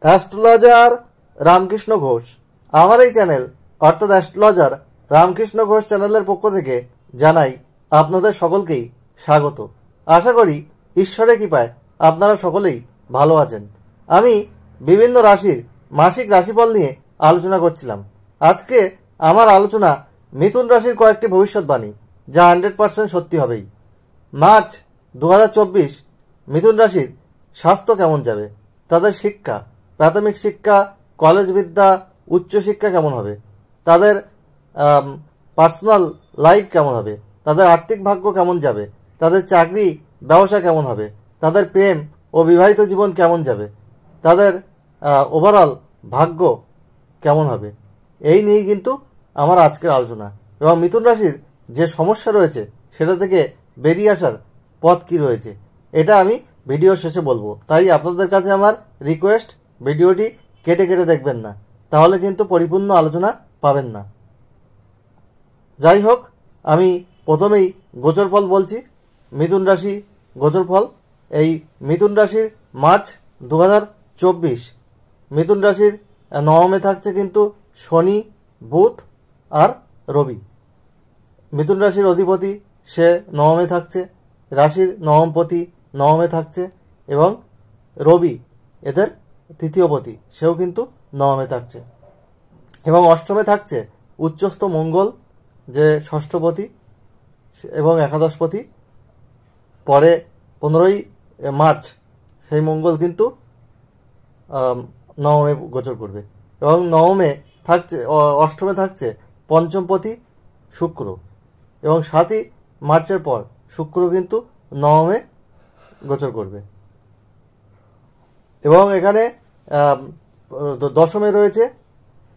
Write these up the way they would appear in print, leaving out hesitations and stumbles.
Astrologer Ramakrishna Ghosh. আমার এই channel অর্থাৎ অ্যাস্ট্রোলজার রামকৃষ্ণ ঘোষ চ্যানেলের পক্ষ থেকে জানাই আপনাদের সকলকেই স্বাগত। আশা করি ঈশ্বরের কৃপায় আপনারা সকলেই ভালো আছেন। আমি বিভিন্ন রাশির মাসিক রাশিফল নিয়ে আলোচনা করছিলাম। আজকে আমার আলোচনা মিথুন রাশির কয়েকটি ভবিষ্যৎবাণী, যা 100% সত্যি হবেই। মার্চ 2024 মিথুন রাশির স্বাস্থ্য কেমন যাবে, তাদের শিক্ষা, প্রাথমিক শিক্ষা, কলেজ বিদ্যা, উচ্চশিক্ষা কেমন হবে, তাদের পার্সোনাল লাইফ কেমন হবে, তাদের আর্থিক ভাগ্য কেমন যাবে, তাদের চাকরি ব্যবসা কেমন হবে, তাদের প্রেম ও বিবাহিত জীবন কেমন যাবে, তাদের ওভারঅল ভাগ্য কেমন হবে, এই নিয়েই কিন্তু আমার আজকের আলোচনা। এবং মিথুন রাশির যে সমস্যা রয়েছে সেটা থেকে বেরিয়ে আসার পথ কী রয়েছে, এটা আমি ভিডিও শেষে বলবো। তাই আপনাদের কাছে আমার রিকোয়েস্ট, ভিডিওটি কেটে কেটে দেখবেন না, তাহলে কিন্তু পরিপূর্ণ আলোচনা পাবেন না। যাই হোক, আমি প্রথমেই গোচরফল বলছি। মিথুন রাশি গোচরফল। এই মিথুন রাশির মার্চ 2024 মিথুন রাশির নবমে থাকছে কিন্তু শনি, বুধ আর রবি। মিথুন রাশির অধিপতি সে নবমে থাকছে, রাশির নবমপতি নবমে থাকছে, এবং রবি এদের তৃতীয়পতি, সেও কিন্তু নবমে থাকছে। এবং অষ্টমে থাকছে উচ্চস্থ মঙ্গল, যে ষষ্ঠপতি এবং একাদশপতি। পরে 15ই মার্চ সেই মঙ্গল কিন্তু নবমে গোচর করবে। এবং নবমে থাকছে, অষ্টমে থাকছে পঞ্চমপতি শুক্র। এবং 7ই মার্চের পর শুক্র কিন্তু নবমে গোচর করবে। এবং এখানে দশমে রয়েছে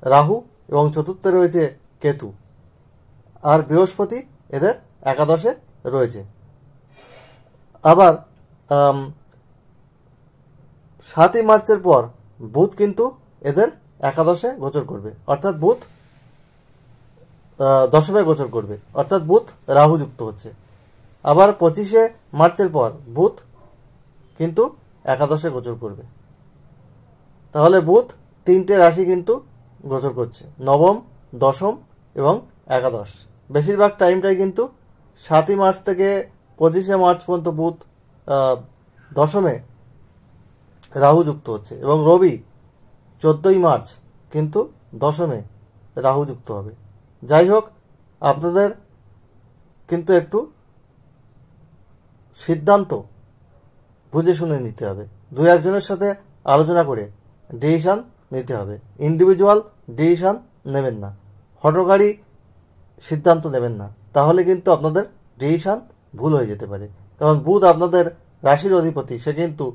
রাহু এবং চতুর্থে রয়েছে কেতু, আর বৃহস্পতি এদের একাদশে রয়েছে। আবার 7ই মার্চের পর বুধ কিন্তু এদের একাদশে গোচর করবে, অর্থাৎ বুধ দশমে গোচর করবে, অর্থাৎ বুধ রাহু যুক্ত হচ্ছে। আবার 25শে মার্চের পর বুধ কিন্তু একাদশে গোচর করবে। তাহলে বুধ 3টে রাশি কিন্তু গোচর করছে, নবম, দশম এবং একাদশ। বেশিরভাগ টাইমটাই কিন্তু 7ই মার্চ থেকে 25শে মার্চ পর্যন্ত বুধ দশমে রাহু যুক্ত হচ্ছে, এবং রবি 14ই মার্চ কিন্তু দশমে রাহু যুক্ত হবে। যাই হোক, আপনাদের কিন্তু একটু সিদ্ধান্ত বুঝে শুনে নিতে হবে, দুই একজনের সাথে আলোচনা করে ডিসিশন নিতে হবে। ইন্ডিভিজুয়াল ডিসিশন নেবেন না, হঠকারী সিদ্ধান্ত নেবেন না, তাহলে কিন্তু আপনাদের ডিসিশন ভুল হয়ে যেতে পারে। কারণ বুধ আপনাদের রাশির অধিপতি, সে কিন্তু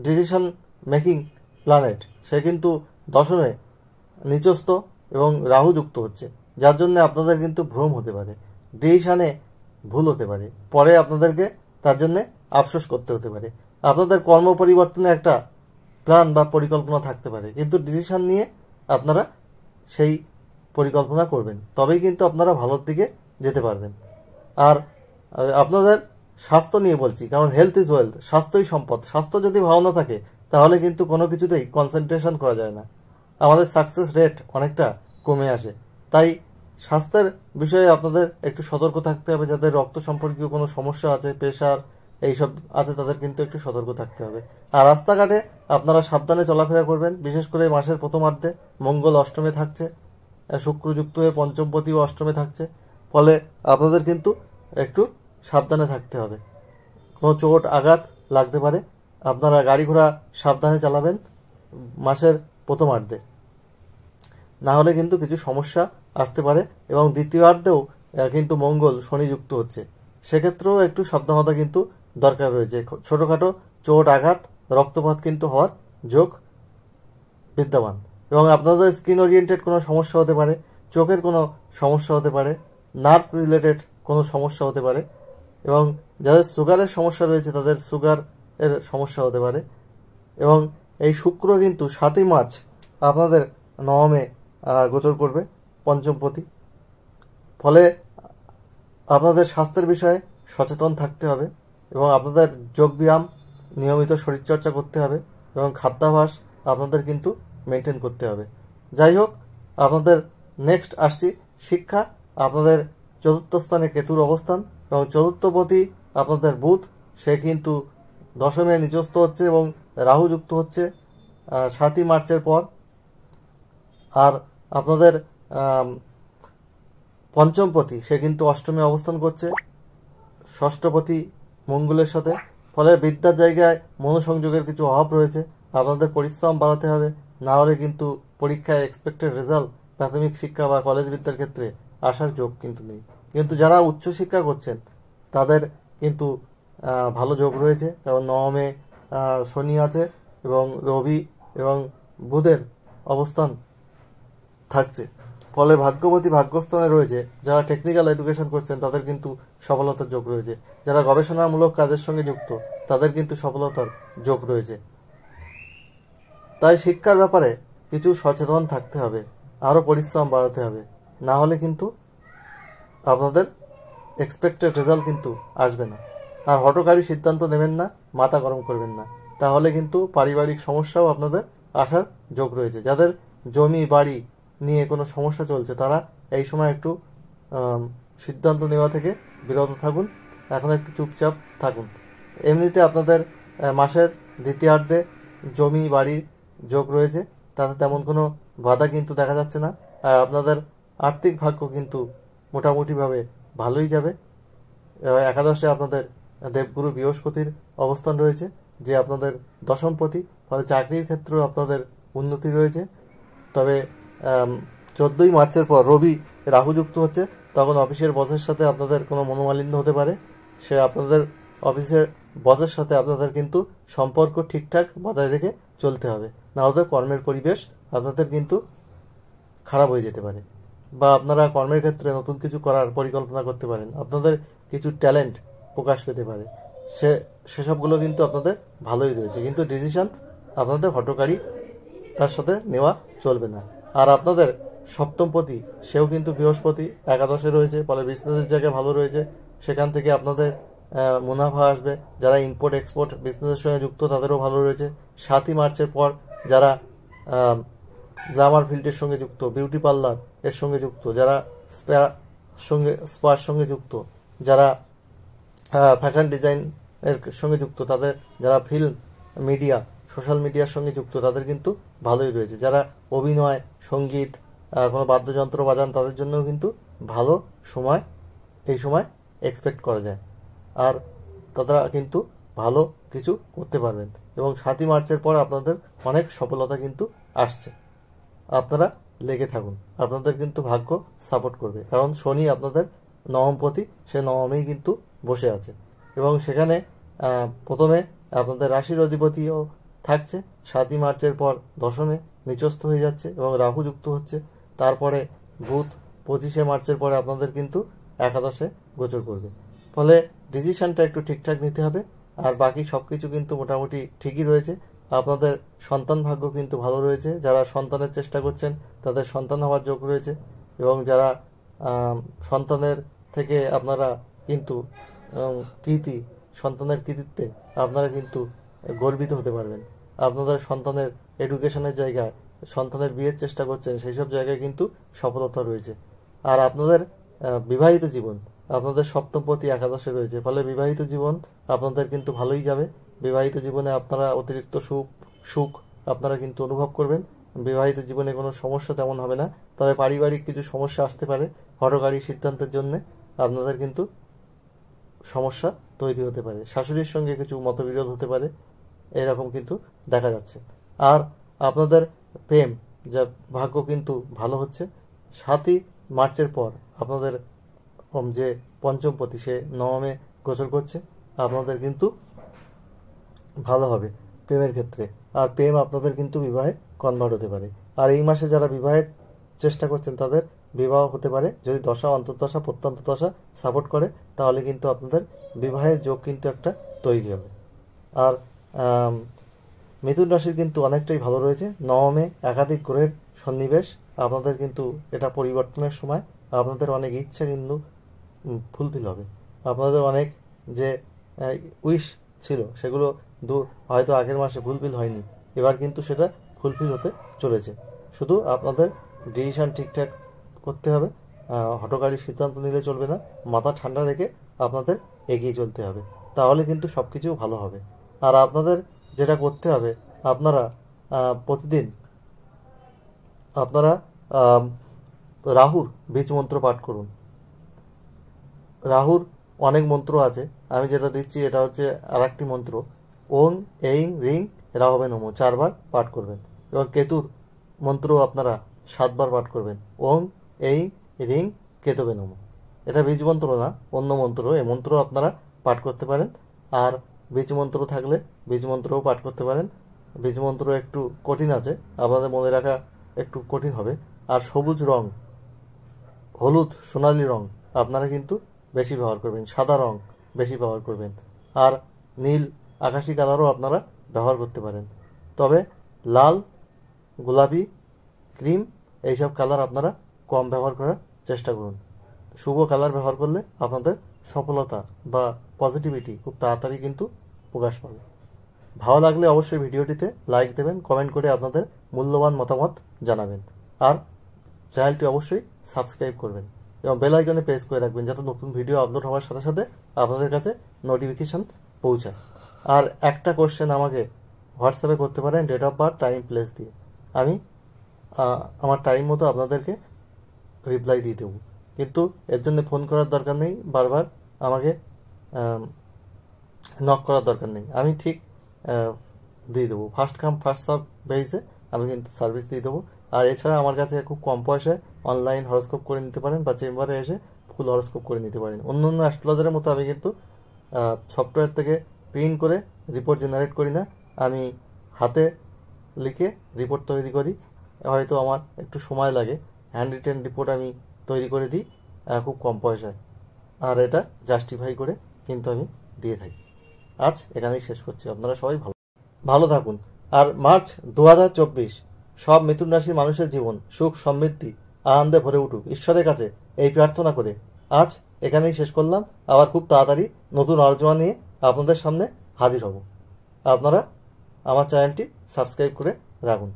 ডিসিশন মেকিং প্ল্যানেট, সে কিন্তু দশমে নিচস্থ এবং রাহু যুক্ত হচ্ছে, যার জন্য আপনাদের কিন্তু ভ্রম হতে পারে, ডিসিশনে ভুল হতে পারে, পরে আপনাদেরকে তার জন্যে আফসোস করতে হতে পারে। আপনাদের কর্ম পরিবর্তনে একটা প্ল্যান বা পরিকল্পনা থাকতে পারে, কিন্তু ডিসিশন নিয়ে আপনারা সেই পরিকল্পনা করবেন, তবেই কিন্তু আপনারা ভালোর দিকে যেতে পারবেন। আর আপনাদের স্বাস্থ্য নিয়ে বলছি, কারণ হেলথ ইজ ওয়েলথ, স্বাস্থ্যই সম্পদ। স্বাস্থ্য যদি ভালো না থাকে তাহলে কিন্তু কোনো কিছুতেই কনসেন্ট্রেশন করা যায় না, আমাদের সাকসেস রেট অনেকটা কমে আসে। তাই স্বাস্থ্যের বিষয়ে আপনাদের একটু সতর্ক থাকতে হবে। যাদের রক্ত সম্পর্কীয় কোনো সমস্যা আছে, প্রেশার এইসব আছে, তাদের কিন্তু একটু সতর্ক থাকতে হবে। আর রাস্তাঘাটে আপনারা সাবধানে চলাফেরা করবেন, বিশেষ করে মাসের প্রথমার্ধে মঙ্গল অষ্টমে থাকছে, শুক্র যুক্ত হয়ে পঞ্চমপতিও অষ্টমে থাকছে, ফলে আপনাদের কিন্তু একটু সাবধানে থাকতে হবে। কোনো চোট আঘাত লাগতে পারে, আপনারা গাড়ি ঘোড়া সাবধানে চালাবেন মাসের প্রথমার্ধে, না হলে কিন্তু কিছু সমস্যা আসতে পারে। এবং দ্বিতীয়ার্ধেও কিন্তু মঙ্গল শনি যুক্ত হচ্ছে, সেক্ষেত্রেও একটু সাবধানতা কিন্তু দরকার রয়েছে। ছোটোখাটো চোট আঘাত, রক্তপাত কিন্তু হওয়ার যোগ বিদ্যমান। এবং আপনাদের স্কিন ওরিয়েন্টেড কোনো সমস্যা হতে পারে, চোখের কোনো সমস্যা হতে পারে, নার্ভ রিলেটেড কোনো সমস্যা হতে পারে, এবং যাদের সুগারের সমস্যা রয়েছে তাদের সুগারের সমস্যা হতে পারে। এবং এই শুক্র কিন্তু 7ই মার্চ আপনাদের নবমে গোচর করবে, পঞ্চমপতি। ফলে আপনাদের স্বাস্থ্যের বিষয়ে সচেতন থাকতে হবে, এবং আপনাদের যোগব্যায়াম, নিয়মিত শরীরচর্চা করতে হবে, এবং খাদ্যাভ্যাস আপনাদের কিন্তু মেনটেন করতে হবে। যাই হোক, আপনাদের নেক্সট আসছি শিক্ষা। আপনাদের চতুর্থ স্থানে কেতুর অবস্থান এবং চতুর্থপতি আপনাদের বুধ, সে কিন্তু দশমে নিচস্থ হচ্ছে এবং রাহু যুক্ত হচ্ছে 7ই মার্চের পর। আর আপনাদের পঞ্চমপতি সে কিন্তু অষ্টমে অবস্থান করছে ষষ্ঠপতি মঙ্গলের সাথে। ফলে বিদ্যার জায়গায় মনোসংযোগের কিছু অভাব রয়েছে। আপনাদের পরিশ্রম বাড়াতে হবে, না হলে কিন্তু পরীক্ষায় এক্সপেক্টেড রেজাল্ট প্রাথমিক শিক্ষা বা কলেজ বিদ্যার ক্ষেত্রে আসার যোগ কিন্তু নেই। কিন্তু যারা উচ্চশিক্ষা করছেন তাদের কিন্তু ভালো যোগ রয়েছে, কারণ নবমে শনি আছে এবং রবি এবং বুধের অবস্থান থাকছে। ফলে ভাগ্যবতী ভাগ্যস্থানে রয়েছে। যারা টেকনিক্যাল এডুকেশন করছেন তাদের কিন্তু সফলতার যোগ রয়েছে। যারা গবেষণামূলক কাজের সঙ্গে যুক্ত তাদের কিন্তু সফলতার যোগ রয়েছে। তাই শিক্ষার ব্যাপারে কিছু সচেতন থাকতে হবে, আরও পরিশ্রম বাড়াতে হবে, না হলে কিন্তু আপনাদের এক্সপেক্টেড রেজাল্ট কিন্তু আসবে না। আর হঠকারী সিদ্ধান্ত নেবেন না, মাথা গরম করবেন না, তাহলে কিন্তু পারিবারিক সমস্যাও আপনাদের আসার যোগ রয়েছে। যাদের জমি বাড়ি নিয়ে কোনো সমস্যা চলছে তারা এই সময় একটু সিদ্ধান্ত নেওয়া থেকে বিরত থাকুন, এখন একটু চুপচাপ থাকুন। এমনিতে আপনাদের মাসের দ্বিতীয়ার্ধে জমি বাড়ির যোগ রয়েছে, তাতে তেমন কোনো বাধা কিন্তু দেখা যাচ্ছে না। আর আপনাদের আর্থিক ভাগ্য কিন্তু মোটামুটিভাবে ভালোই যাবে। একাদশে আপনাদের দেবগুরু বৃহস্পতির অবস্থান রয়েছে, যে আপনাদের দশমপতি। ফলে চাকরির ক্ষেত্রেও আপনাদের উন্নতি রয়েছে। তবে 14ই মার্চের পর রবি রাহু যুক্ত হচ্ছে, তখন অফিসের বসের সাথে আপনাদের কোনো মনোমালিন্য হতে পারে। সে আপনাদের অফিসের বসের সাথে আপনাদের কিন্তু সম্পর্ক ঠিকঠাক বজায় রেখে চলতে হবে, না হলে কর্মের পরিবেশ আপনাদের কিন্তু খারাপ হয়ে যেতে পারে। বা আপনারা কর্মের ক্ষেত্রে নতুন কিছু করার পরিকল্পনা করতে পারেন, আপনাদের কিছু ট্যালেন্ট প্রকাশ পেতে পারে, সেসবগুলো কিন্তু আপনাদের ভালোই রয়েছে। কিন্তু ডিসিশন আপনাদের হঠকারী তার সাথে নেওয়া চলবে না। আর আপনাদের সপ্তমপতি সেও কিন্তু বৃহস্পতি একাদশে রয়েছে, ফলে বিজনেসের জায়গায় ভালো রয়েছে, সেখান থেকে আপনাদের মুনাফা আসবে। যারা ইম্পোর্ট এক্সপোর্ট বিজনেসের সঙ্গে যুক্ত তাদেরও ভালো রয়েছে। 7ই মার্চের পর যারা গ্লামার ফিল্ডের সঙ্গে যুক্ত, বিউটি পার্লার এর সঙ্গে যুক্ত, যারা স্পার সঙ্গে যুক্ত, যারা ফ্যাশন ডিজাইন এর সঙ্গে যুক্ত, তাদের যারা ফিল্ম মিডিয়া সোশ্যাল মিডিয়ার সঙ্গে যুক্ত তাদের কিন্তু ভালোই রয়েছে। যারা অভিনয় সঙ্গীত কোনো বাদ্যযন্ত্র বাজান তাদের জন্যও কিন্তু ভালো সময় এই সময় এক্সপেক্ট করা যায়। আর তারা কিন্তু ভালো কিছু করতে পারবেন এবং 7ই মার্চের পর আপনাদের অনেক সফলতা কিন্তু আসছে। আপনারা লেগে থাকুন, আপনাদের কিন্তু ভাগ্য সাপোর্ট করবে, কারণ শনি আপনাদের নবমপতি, সে নবমেই কিন্তু বসে আছে এবং সেখানে প্রথমে আপনাদের রাশির অধিপতিও থাকছে। 7ই মার্চের পর দশমে নিচস্থ হয়ে যাচ্ছে এবং রাহু যুক্ত হচ্ছে। তারপরে বুধ 25শে মার্চের পরে আপনাদের কিন্তু একাদশে গোচর করবে। ফলে ডিসিশনটা একটু ঠিকঠাক নিতে হবে। আর বাকি সব কিছু কিন্তু মোটামুটি ঠিকই রয়েছে। আপনাদের সন্তান ভাগ্য কিন্তু ভালো রয়েছে। যারা সন্তানের চেষ্টা করছেন তাদের সন্তান হওয়ার যোগ রয়েছে এবং যারা সন্তানের থেকে আপনারা কিন্তু সন্তানের কৃতিত্বে আপনারা কিন্তু গর্বিত হতে পারবেন। আপনাদের সন্তানের এডুকেশনের জায়গায় সন্তানের বিয়ের চেষ্টা করছেন, সেই সব জায়গায় কিন্তু সফলতা রয়েছে। আর আপনাদের বিবাহিত জীবন, আপনাদের সপ্তমপতি একাদশে রয়েছে, ফলে বিবাহিত জীবন আপনাদের কিন্তু ভালোই যাবে। বিবাহিত জীবনে আপনারা অতিরিক্ত সুখ আপনারা কিন্তু অনুভব করবেন। বিবাহিত জীবনে কোনো সমস্যা তেমন হবে না, তবে পারিবারিক কিছু সমস্যা আসতে পারে। হঠকারী সিদ্ধান্তের জন্য আপনাদের কিন্তু সমস্যা তৈরি হতে পারে, শাশুড়ির সঙ্গে কিছু মতবিরোধ হতে পারে, এরকম কিন্তু দেখা যাচ্ছে। আর আপনাদের প্রেম যা ভাগ্য কিন্তু ভালো হচ্ছে। 7ই মার্চের পর আপনাদের যে পঞ্চমপতি সে নবমে গোচর করছে, আপনাদের কিন্তু ভালো হবে প্রেমের ক্ষেত্রে। আর প্রেম আপনাদের কিন্তু বিবাহে কনভার্ট হতে পারে। আর এই মাসে যারা বিবাহের চেষ্টা করছেন তাদের বিবাহ হতে পারে, যদি দশা অন্তর্দশা প্রত্যন্ত দশা সাপোর্ট করে, তাহলে কিন্তু আপনাদের বিবাহের যোগ কিন্তু একটা তৈরি হবে। আর মিথুন রাশির কিন্তু অনেকটাই ভালো রয়েছে। নবমে একাধিক গ্রহের সন্নিবেশ, আপনাদের কিন্তু এটা পরিবর্তনের সময়। আপনাদের অনেক ইচ্ছা কিন্তু ফুলফিল হবে। আপনাদের অনেক যে উইশ ছিল সেগুলো হয়তো আগের মাসে ফুলফিল হয়নি, এবার কিন্তু সেটা ফুলফিল হতে চলেছে। শুধু আপনাদের ডিসিশন ঠিকঠাক করতে হবে, হঠকারী সিদ্ধান্ত নিলে চলবে না, মাথা ঠান্ডা রেখে আপনাদের এগিয়ে চলতে হবে, তাহলে কিন্তু সব কিছু ভালো হবে। আর আপনাদের যেটা করতে হবে, আপনারা প্রতিদিন আপনারা রাহুর বীজ মন্ত্র পাঠ করুন। রাহুর অনেক মন্ত্র আছে, আমি যেটা দিচ্ছি এটা হচ্ছে আর একটি মন্ত্র, ওং এইং রিং রাহবে নমঃ 4 বার পাঠ করবেন। এবং কেতুর মন্ত্র আপনারা 7 বার পাঠ করবেন, ওং এইং রিং কেতবে নমঃ। এটা বীজ মন্ত্র না, অন্য মন্ত্র, এই মন্ত্র আপনারা পাঠ করতে পারেন। আর বীজ মন্ত্র থাকলে বীজ মন্ত্রও পাঠ করতে পারেন। বীজ মন্ত্র একটু কঠিন আছে, আপনাদের মনে রাখা একটু কঠিন হবে। আর সবুজ রং, হলুদ, সোনালী রং আপনারা কিন্তু বেশি ব্যবহার করবেন, সাদা রং বেশি ব্যবহার করবেন, আর নীল আকাশি কালারও আপনারা ব্যবহার করতে পারেন। তবে লাল, গোলাপি, ক্রিম এইসব কালার আপনারা কম ব্যবহার করার চেষ্টা করুন। শুভ কালার ব্যবহার করলে আপনাদের সফলতা বা পজিটিভিটি খুব তাড়াতাড়ি কিন্তু প্রকাশ পাবে। ভালো লাগলে অবশ্যই ভিডিওটিতে লাইক দেবেন, কমেন্ট করে আপনাদের মূল্যবান মতামত জানাবেন, আর চ্যানেলটি অবশ্যই সাবস্ক্রাইব করবেন এবং বেল আইকনে প্রেস করে রাখবেন, যাতে নতুন ভিডিও আপলোড হওয়ার সাথে সাথে আপনাদের কাছে নোটিফিকেশন পৌঁছায়। আর একটা কোশ্চেন আমাকে হোয়াটসঅ্যাপে করতে পারেন, date of birth, time, place দিয়ে। আমি আমার টাইম মতো আপনাদেরকে রিপ্লাই দিয়ে দেবো, কিন্তু এর জন্য ফোন করার দরকার নেই, বারবার আমাকে নক করার দরকার নেই, আমি ঠিক দিয়ে দেবো। ফার্স্ট কাম ফার্স্ট সার্ভ বেসে আমি কিন্তু সার্ভিস দিয়ে দেবো। আর এছাড়া আমার কাছে খুব কম পয়সায় অনলাইন হরস্কোপ করে নিতে পারেন, বা চেম্বারে এসে ফুল হরস্কোপ করে নিতে পারেন। অন্য অন্য অ্যাস্ট্রোলজারের মতো আমি কিন্তু সফটওয়্যার থেকে প্রিন্ট করে রিপোর্ট জেনারেট করি না, আমি হাতে লিখে রিপোর্ট তৈরি করি। হয়তো আমার একটু সময় লাগে, হ্যান্ড রিটেন রিপোর্ট আমি তৈরি করে দিই খুব কম পয়সায়, আর এটা জাস্টিফাই করে কিন্তু আমি দিয়ে থাকি। আজ এখানেই শেষ করছি, আপনারা সবাই ভালো থাকুন। আর মার্চ 2024 সব মিথুন রাশির মানুষের জীবন সুখ সমৃদ্ধি আনন্দে ভরে উঠুক, ঈশ্বরের কাছে এই প্রার্থনা করে আজ এখানেই শেষ করলাম। আবার খুব তাড়াতাড়ি নতুন আলোচনা নিয়ে আপনাদের সামনে হাজির হব। আপনারা আমার চ্যানেলটি সাবস্ক্রাইব করে রাখুন।